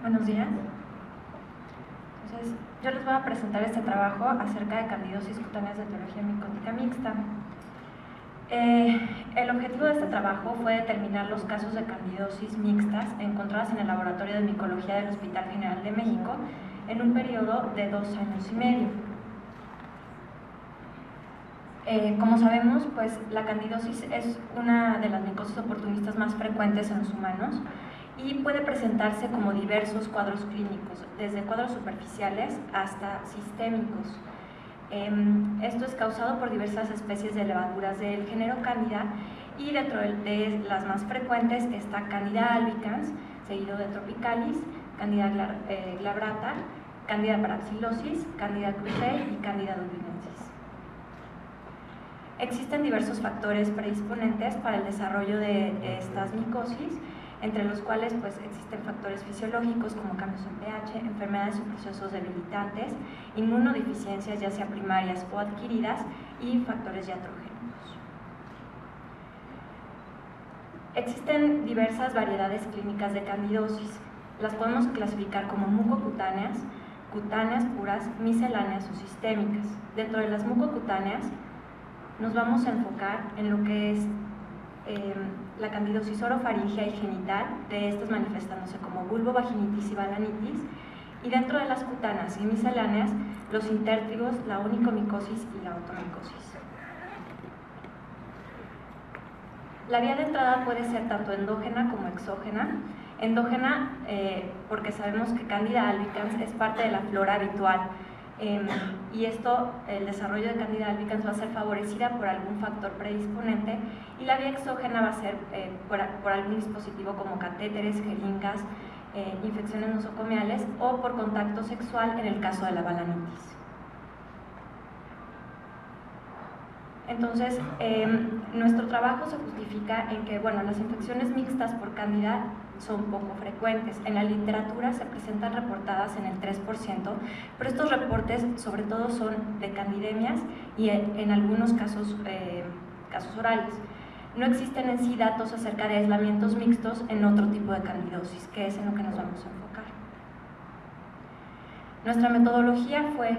Buenos días. Entonces, yo les voy a presentar este trabajo acerca de candidosis cutáneas de etiología micótica mixta. El objetivo de este trabajo fue determinar los casos de candidosis mixtas encontradas en el Laboratorio de Micología del Hospital General de México en un periodo de 2 años y medio. Como sabemos, pues la candidosis es una de las micosis oportunistas más frecuentes en los humanos y puede presentarse como diversos cuadros clínicos, desde cuadros superficiales hasta sistémicos. Esto es causado por diversas especies de levaduras del género Candida, y dentro de las más frecuentes está Candida albicans, seguido de Tropicalis, Candida glabrata, Candida parapsilosis, Candida krusei y Candida duvinensis. Existen diversos factores predisponentes para el desarrollo de estas micosis, entre los cuales pues, existen factores fisiológicos como cambios en pH, enfermedades o procesos debilitantes, inmunodeficiencias ya sea primarias o adquiridas y factores iatrogénicos. Existen diversas variedades clínicas de candidosis. Las podemos clasificar como mucocutáneas, cutáneas puras, misceláneas o sistémicas. Dentro de las mucocutáneas nos vamos a enfocar en lo que es la candidosis orofaringea y genital, de estas manifestándose como vulvovaginitis y balanitis, y dentro de las cutáneas y misceláneas, los intértigos, la onicomicosis y la otomicosis. La vía de entrada puede ser tanto endógena como exógena. Endógena, porque sabemos que Candida albicans es parte de la flora habitual, y esto, el desarrollo de Candida albicans va a ser favorecida por algún factor predisponente, y la vía exógena va a ser por algún dispositivo como catéteres, jeringas, infecciones nosocomiales o por contacto sexual en el caso de la balanitis. Entonces, nuestro trabajo se justifica en que, bueno, las infecciones mixtas por Candida son poco frecuentes. En la literatura se presentan reportadas en el 3%, pero estos reportes sobre todo son de candidemias y en algunos casos, casos orales. No existen en sí datos acerca de aislamientos mixtos en otro tipo de candidosis, que es en lo que nos vamos a enfocar. Nuestra metodología fue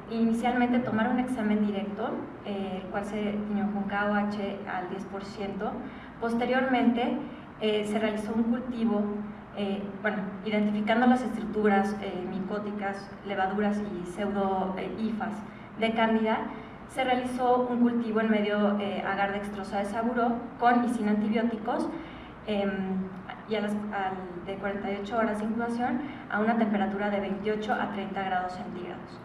inicialmente tomar un examen directo, el cual se tiñó con KOH al 10%. Posteriormente se realizó un cultivo, identificando las estructuras micóticas, levaduras y pseudo-hifas de Cándida. Se realizó un cultivo en medio agar dextrosa de Saburo con y sin antibióticos, y de 48 horas de incubación a una temperatura de 28 a 30 grados centígrados.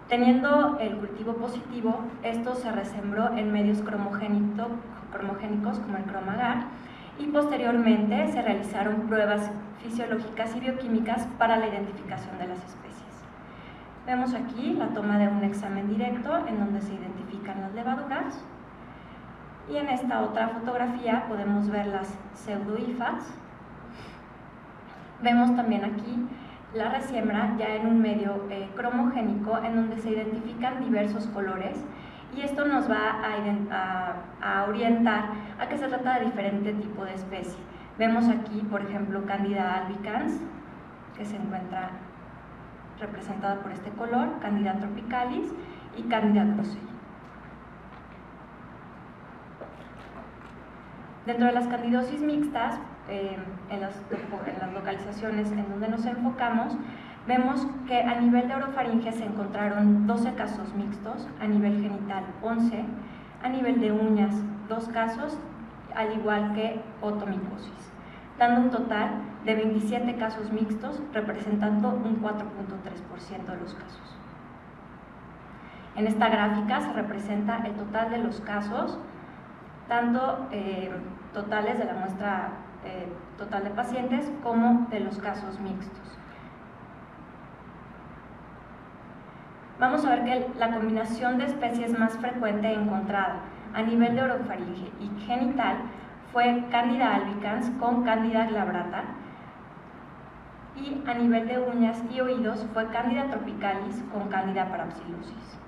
Teniendo el cultivo positivo, esto se resembró en medios cromogénicos como el cromagar, y posteriormente se realizaron pruebas fisiológicas y bioquímicas para la identificación de las especies. Vemos aquí la toma de un examen directo en donde se identifican las levaduras, y en esta otra fotografía podemos ver las pseudohifas. Vemos también aquí la resiembra ya en un medio cromogénico en donde se identifican diversos colores, y esto nos va a orientar a que se trata de diferente tipo de especie. Vemos aquí, por ejemplo, Candida albicans, que se encuentra representada por este color, Candida tropicalis y Candida krusei. Dentro de las candidosis mixtas, en las localizaciones en donde nos enfocamos, vemos que a nivel de orofaringe se encontraron 12 casos mixtos, a nivel genital 11, a nivel de uñas 2 casos, al igual que otomicosis, dando un total de 27 casos mixtos, representando un 4.3% de los casos. En esta gráfica se representa el total de los casos, tanto totales de la muestra total de pacientes como de los casos mixtos. Vamos a ver que la combinación de especies más frecuente encontrada a nivel de orofaringe y genital fue Candida albicans con Candida glabrata, y a nivel de uñas y oídos fue Candida tropicalis con Candida parapsilosis,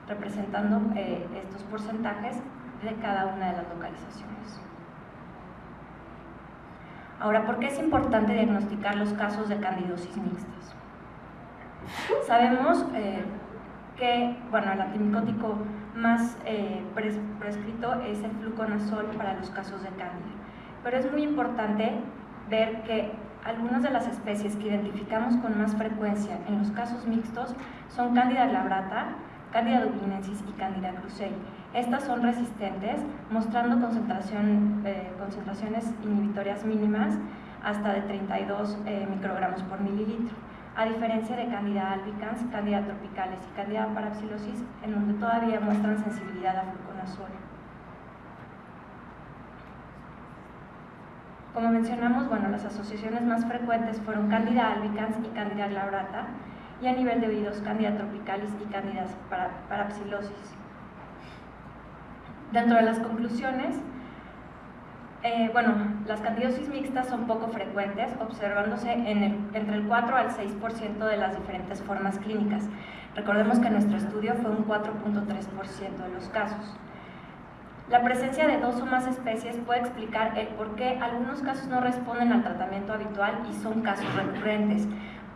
representando estos porcentajes de cada una de las localizaciones. Ahora, ¿por qué es importante diagnosticar los casos de candidosis mixtas? Sabemos que, bueno, el antimicótico más prescrito es el fluconazol para los casos de cándida, pero es muy importante ver que algunas de las especies que identificamos con más frecuencia en los casos mixtos son Candida glabrata, Candida dublinensis y Candida krusei. Estas son resistentes, mostrando concentraciones inhibitorias mínimas hasta de 32 microgramos por mililitro, a diferencia de Candida albicans, Candida tropicalis y Candida parapsilosis, en donde todavía muestran sensibilidad a fluconazol. Como mencionamos, bueno, las asociaciones más frecuentes fueron Candida albicans y Candida glabrata, y a nivel de oídos, Candida tropicalis y Candida parapsilosis. Dentro de las conclusiones, bueno, las candidosis mixtas son poco frecuentes, observándose entre el 4 al 6% de las diferentes formas clínicas. Recordemos que nuestro estudio fue un 4.3% de los casos. La presencia de 2 o más especies puede explicar el por qué algunos casos no responden al tratamiento habitual y son casos recurrentes,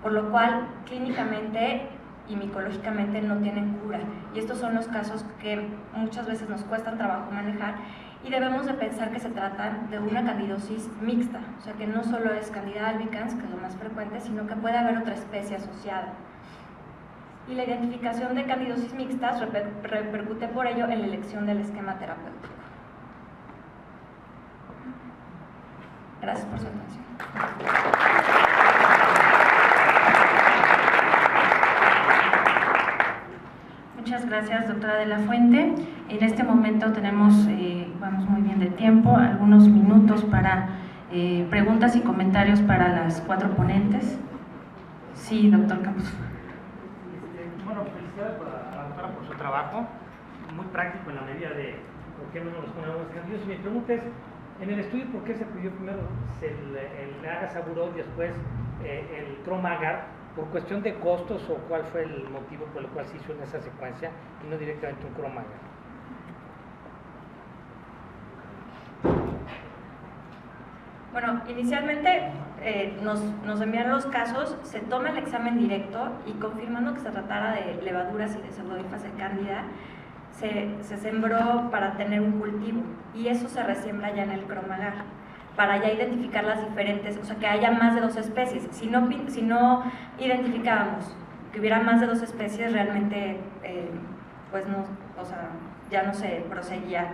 por lo cual clínicamente y micológicamente no tienen cura. Y estos son los casos que muchas veces nos cuestan trabajo manejar y debemos de pensar que se trata de una candidosis mixta, o sea que no solo es Candida albicans, que es lo más frecuente, sino que puede haber otra especie asociada. Y la identificación de candidosis mixtas repercute por ello en la elección del esquema terapéutico. Gracias por su atención. Muchas gracias, doctora de la Fuente. En este momento tenemos, vamos muy bien de tiempo, algunos minutos para preguntas y comentarios para las 4 ponentes. Sí, doctor Campos. Bueno, felicidades a la doctora por su trabajo, muy práctico en la medida de por qué no nos ponemos candidatos. Mi pregunta es, en el estudio, ¿por qué se pidió primero el agasaburol y después el cromagar? ¿Por cuestión de costos o cuál fue el motivo por el cual se hizo en esa secuencia y no directamente un cromagar? Bueno, inicialmente nos enviaron los casos, se toma el examen directo y confirmando que se tratara de levaduras y de pseudodifas de cándida, se sembró para tener un cultivo y eso se resiembra ya en el cromagar, para ya identificar las diferentes, o sea, que haya más de 2 especies. Si no identificábamos que hubiera más de 2 especies, realmente pues no, o sea, ya no se proseguía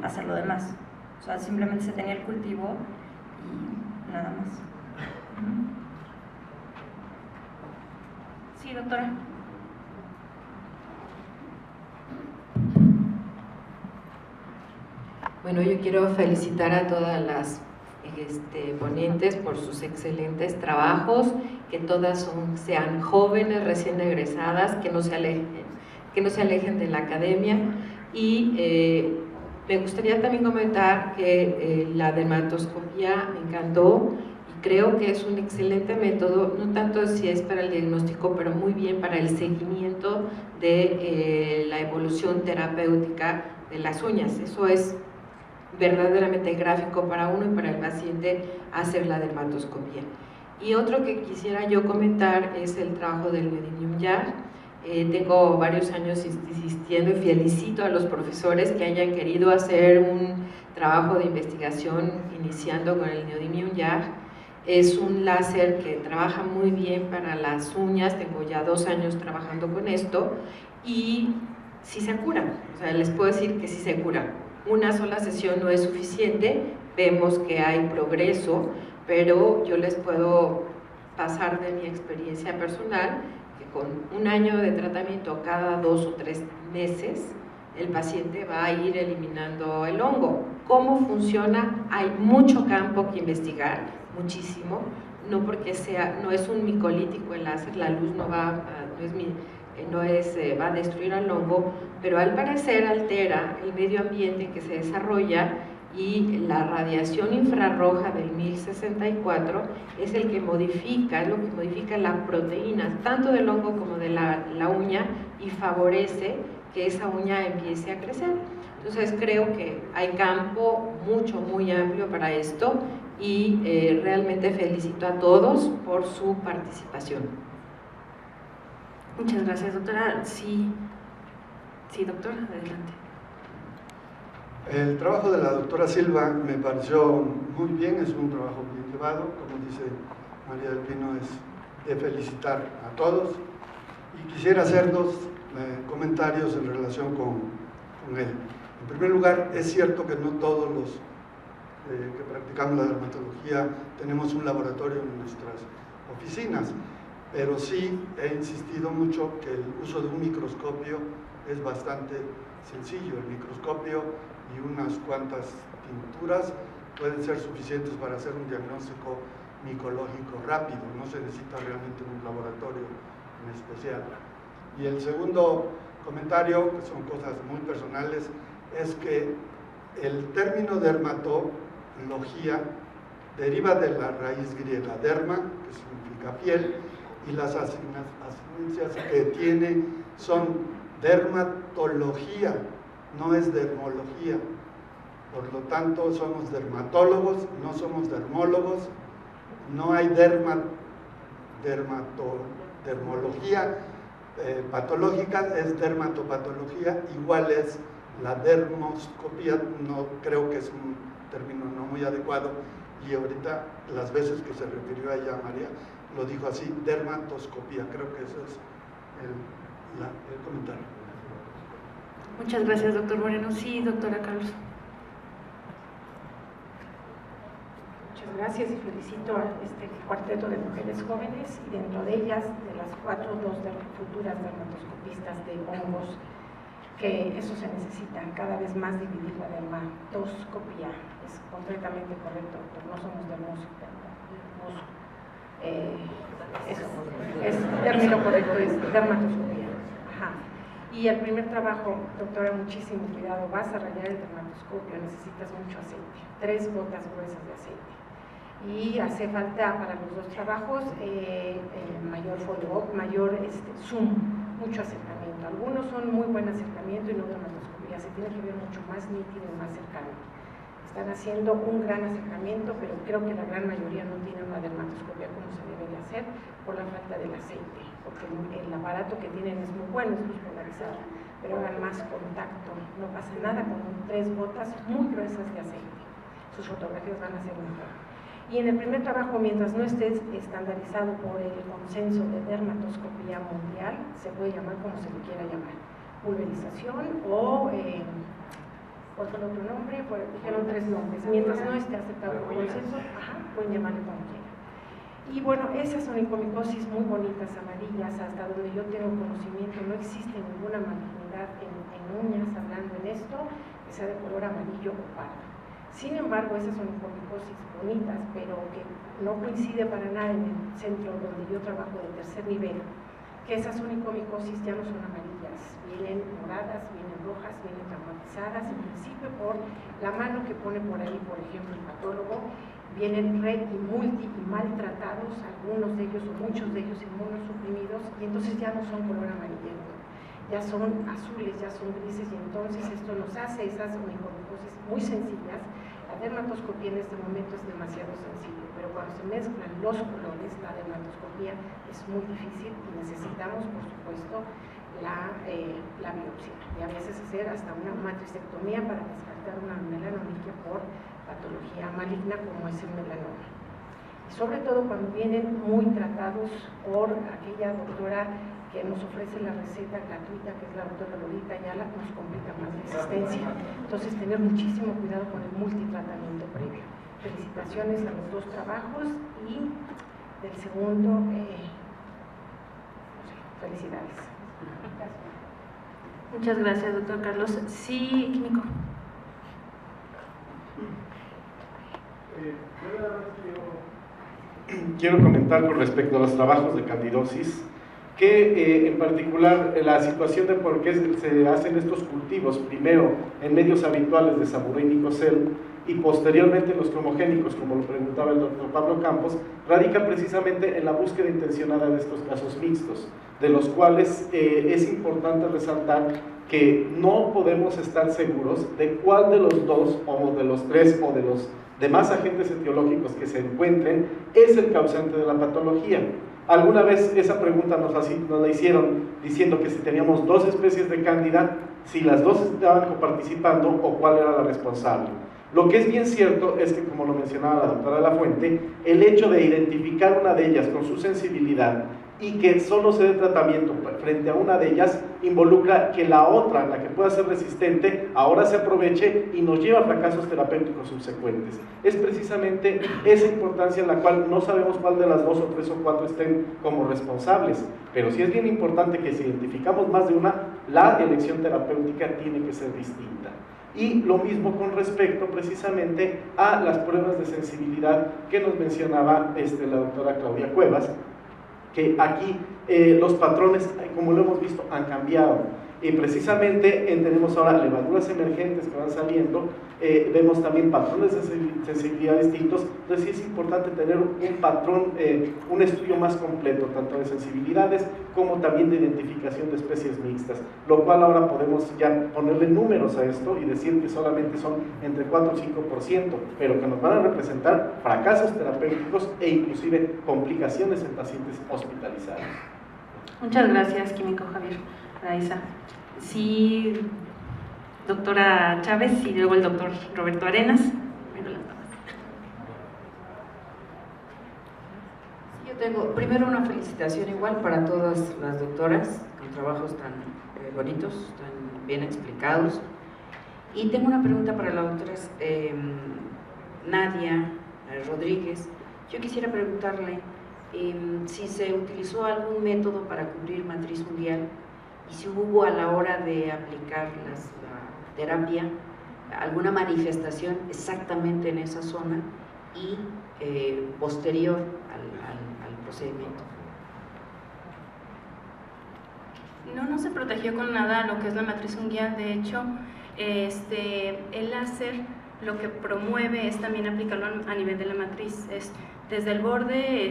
a hacer lo demás. O sea, simplemente se tenía el cultivo y nada más. Sí, doctora. Bueno, yo quiero felicitar a todas las ponentes por sus excelentes trabajos, que todas sean jóvenes, recién egresadas, que no se alejen de la academia. Y me gustaría también comentar que la dermatoscopía me encantó y creo que es un excelente método, no tanto si es para el diagnóstico, pero muy bien para el seguimiento de la evolución terapéutica de las uñas. Eso es verdaderamente gráfico para uno y para el paciente hacer la dermatoscopía. Y otro que quisiera yo comentar es el trabajo del Neodymium YAG. Tengo varios años insistiendo y felicito a los profesores que hayan querido hacer un trabajo de investigación iniciando con el Neodymium YAG. Es un láser que trabaja muy bien para las uñas, tengo ya 2 años trabajando con esto y sí se cura, o sea, les puedo decir que sí se cura. Una sola sesión no es suficiente, vemos que hay progreso, pero yo les puedo pasar de mi experiencia personal que con 1 año de tratamiento cada 2 o 3 meses el paciente va a ir eliminando el hongo. ¿Cómo funciona? Hay mucho campo que investigar, muchísimo, no porque no es un micolítico el láser, la luz no va a destruir al hongo, pero al parecer altera el medio ambiente en que se desarrolla y la radiación infrarroja del 1064 es el que modifica, es lo que modifica las proteínas tanto del hongo como de la uña y favorece que esa uña empiece a crecer. Entonces creo que hay campo muy amplio para esto y realmente felicito a todos por su participación. Muchas gracias, doctora. Sí, doctora, adelante. El trabajo de la doctora Silva me pareció muy bien, es un trabajo bien llevado, como dice María del Pino, es de felicitar a todos, y quisiera hacer dos comentarios en relación con él. En primer lugar, es cierto que no todos los que practicamos la dermatología tenemos un laboratorio en nuestras oficinas, pero sí he insistido mucho que el uso de un microscopio es bastante sencillo. El microscopio y unas cuantas tinturas pueden ser suficientes para hacer un diagnóstico micológico rápido, no se necesita realmente un laboratorio en especial. Y el segundo comentario, que son cosas muy personales, es que el término dermatología deriva de la raíz griega derma, que significa piel, y las asistencias que tiene son dermatología, no es dermología. Por lo tanto, somos dermatólogos, no somos dermólogos. No hay dermología patológica, es dermatopatología. Igual es la dermoscopía, no creo que es un término no muy adecuado, y ahorita las veces que se refirió a ella María lo dijo así, dermatoscopía. Creo que eso es el comentario. Muchas gracias, doctor Moreno. Sí, doctora Carlos. Muchas gracias y felicito a este cuarteto de mujeres jóvenes, y dentro de ellas, de las 4, 2 futuras dermatoscopistas de hongos, que eso se necesita cada vez más, dividir la dermatoscopía. Es completamente correcto, doctor, no somos es término correcto, es dermatoscopía. Ajá. Y el primer trabajo, doctora, muchísimo cuidado, vas a rayar el dermatoscopio, necesitas mucho aceite, 3 gotas gruesas de aceite. Y hace falta para los dos trabajos mayor follow-up, mayor zoom, mucho acercamiento. Algunos son muy buen acercamiento y no dermatoscopía, se tiene que ver mucho más nítido y más cercano. Están haciendo un gran acercamiento, pero creo que la gran mayoría no tiene una dermatoscopia como se debe de hacer por la falta del aceite, porque el aparato que tienen es muy bueno, es luz polarizada, pero hagan más contacto, no pasa nada con 3 gotas muy gruesas de aceite. Sus fotografías van a ser mejor. Y en el primer trabajo, mientras no esté estandarizado por el consenso de dermatoscopía mundial, se puede llamar como se le quiera llamar, pulverización o, ¿cuál fue el otro nombre? Dijeron 3 nombres. Mientras no esté aceptado por consenso, pueden llamarle como quieran. Y bueno, esas onicomicosis muy bonitas, amarillas, hasta donde yo tengo conocimiento, no existe ninguna malignidad en uñas, hablando en esto, que sea de color amarillo o pardo. Sin embargo, esas onicomicosis bonitas, pero que no coincide para nada en el centro donde yo trabajo de tercer nivel, que esas onicomicosis ya no son amarillas, vienen moradas, vienen rojas, vienen traumatizadas, en principio por la mano que pone por ahí, por ejemplo, el patólogo, vienen red y multi y maltratados, algunos de ellos o muchos de ellos inmunosuprimidos, y entonces ya no son color amarillento, ya son azules, ya son grises, y entonces esto nos hace esas onicomicosis muy sencillas. La dermatoscopía en este momento es demasiado sencillo, pero cuando se mezclan los colores, la dermatoscopía es muy difícil y necesitamos, por supuesto, la biopsia, y a veces hacer hasta una matricectomía para descartar una melanomiquia por patología maligna como es el melanoma. Y sobre todo cuando vienen muy tratados por aquella doctora que nos ofrece la receta gratuita, que es la doctora Lolita Ayala, nos complica más la existencia. Entonces, tener muchísimo cuidado con el multitratamiento previo. Felicitaciones a los dos trabajos, y del segundo, felicidades. Muchas gracias, doctor Carlos. Sí, Químico. Quiero comentar con respecto a los trabajos de candidosis, que en particular la situación de por qué se hacen estos cultivos, primero en medios habituales de Saburé y Nicocel y posteriormente en los cromogénicos, como lo preguntaba el doctor Pablo Campos, radica precisamente en la búsqueda intencionada de estos casos mixtos, de los cuales es importante resaltar que no podemos estar seguros de cuál de los dos, o de los tres, o de los demás agentes etiológicos que se encuentren, es el causante de la patología. Alguna vez esa pregunta nos la hicieron diciendo que si teníamos 2 especies de cándida, si las 2 estaban coparticipando o cuál era la responsable. Lo que es bien cierto es que, como lo mencionaba la doctora Lafuente, el hecho de identificar una de ellas con su sensibilidad y que solo se dé tratamiento frente a una de ellas involucra que la otra, la que pueda ser resistente, ahora se aproveche y nos lleva a fracasos terapéuticos subsecuentes. Es precisamente esa importancia en la cual no sabemos cuál de las 2 o 3 o 4 estén como responsables, pero sí es bien importante que si identificamos más de una, la elección terapéutica tiene que ser distinta. Y lo mismo con respecto precisamente a las pruebas de sensibilidad que nos mencionaba la doctora Claudia Cuevas, que aquí los patrones, como lo hemos visto, han cambiado. Y precisamente tenemos ahora levaduras emergentes que van saliendo, vemos también patrones de sensibilidad distintos, entonces sí es importante tener un patrón, un estudio más completo, tanto de sensibilidades como también de identificación de especies mixtas, lo cual ahora podemos ya ponerle números a esto y decir que solamente son entre 4 y 5%, pero que nos van a representar fracasos terapéuticos e inclusive complicaciones en pacientes hospitalizados. Muchas gracias, químico Javier Araiza. Sí, doctora Chávez y luego el doctor Roberto Arenas. Yo tengo primero una felicitación igual para todas las doctoras con trabajos tan bonitos, tan bien explicados. Y tengo una pregunta para la doctora Nadia Rodríguez. Yo quisiera preguntarle si se utilizó algún método para cubrir matriz unguial y si hubo a la hora de aplicar la terapia alguna manifestación exactamente en esa zona y posterior al procedimiento. No se protegió con nada lo que es la matriz unguial. De hecho, el láser lo que promueve es también aplicarlo a nivel de la matriz. Es desde el borde,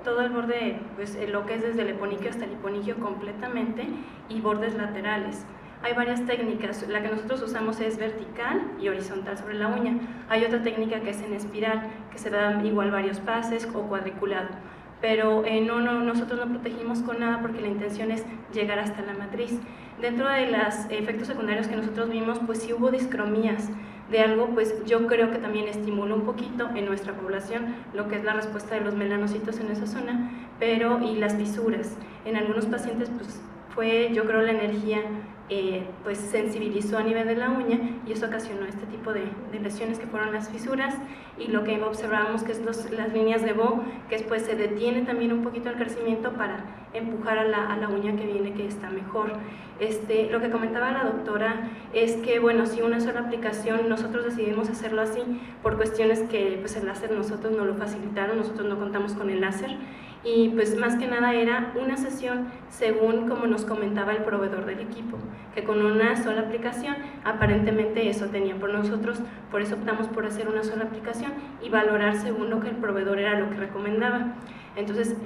todo el borde, pues lo que es desde el eponiquio hasta el hiponigio completamente, y bordes laterales. Hay varias técnicas, la que nosotros usamos es vertical y horizontal sobre la uña. Hay otra técnica que es en espiral, que se da igual varios pases o cuadriculado. Pero nosotros no protegimos con nada porque la intención es llegar hasta la matriz. Dentro de los efectos secundarios que nosotros vimos, pues sí hubo discromías de algo, pues yo creo que también estimuló un poquito en nuestra población lo que es la respuesta de los melanocitos en esa zona, y las fisuras. En algunos pacientes pues fue, yo creo, la energía pues sensibilizó a nivel de la uña y eso ocasionó este tipo de lesiones que fueron las fisuras, y lo que observamos que es las líneas de Bo, que después se detiene también un poquito el crecimiento para empujar a la uña que viene, que está mejor. Lo que comentaba la doctora es que, bueno, si una sola aplicación, nosotros decidimos hacerlo así por cuestiones que pues el láser nosotros no lo facilitaron, nosotros no contamos con el láser, y pues más que nada era una sesión según como nos comentaba el proveedor del equipo, que con una sola aplicación aparentemente eso tenía por nosotros, por eso optamos por hacer una sola aplicación y valorar según lo que el proveedor era lo que recomendaba. Entonces,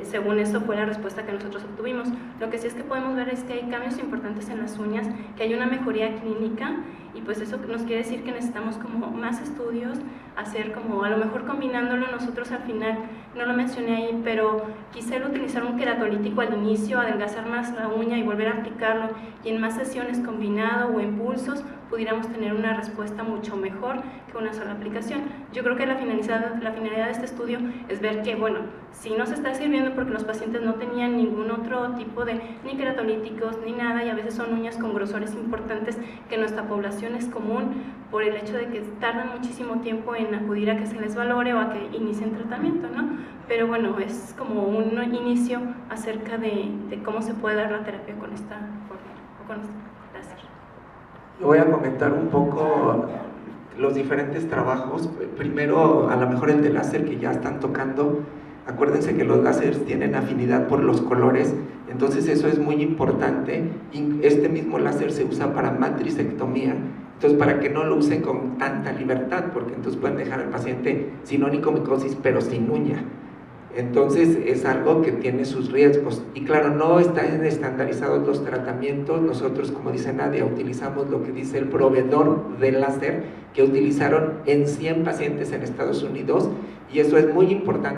según eso fue la respuesta que nosotros obtuvimos. Lo que sí es que podemos ver es que hay cambios importantes en las uñas, que hay una mejoría clínica, y pues eso nos quiere decir que necesitamos como más estudios, hacer como a lo mejor combinándolo. Nosotros al final, no lo mencioné ahí, pero quisiera utilizar un queratolítico al inicio, adelgazar más la uña y volver a aplicarlo, y en más sesiones combinado o en pulsos pudiéramos tener una respuesta mucho mejor que una sola aplicación. Yo creo que la finalidad de este estudio es ver que, bueno, si no se está sirviendo porque los pacientes no tenían ningún otro tipo de ni queratolíticos ni nada, y a veces son uñas con grosores importantes que en nuestra población es común por el hecho de que tardan muchísimo tiempo en acudir a que se les valore o a que inicien tratamiento, ¿no? Pero bueno, es como un inicio acerca de cómo se puede dar la terapia con esta forma o con este láser. Voy a comentar un poco los diferentes trabajos. Primero, a lo mejor el de láser que ya están tocando. Acuérdense que los láseres tienen afinidad por los colores, entonces eso es muy importante. Este mismo láser se usa para matricectomía, entonces para que no lo usen con tanta libertad, porque entonces pueden dejar al paciente sin onicomicosis pero sin uña. Entonces es algo que tiene sus riesgos y claro, no están estandarizados los tratamientos. Nosotros, como dice Nadia, utilizamos lo que dice el proveedor del láser, que utilizaron en 100 pacientes en Estados Unidos, y eso es muy importante.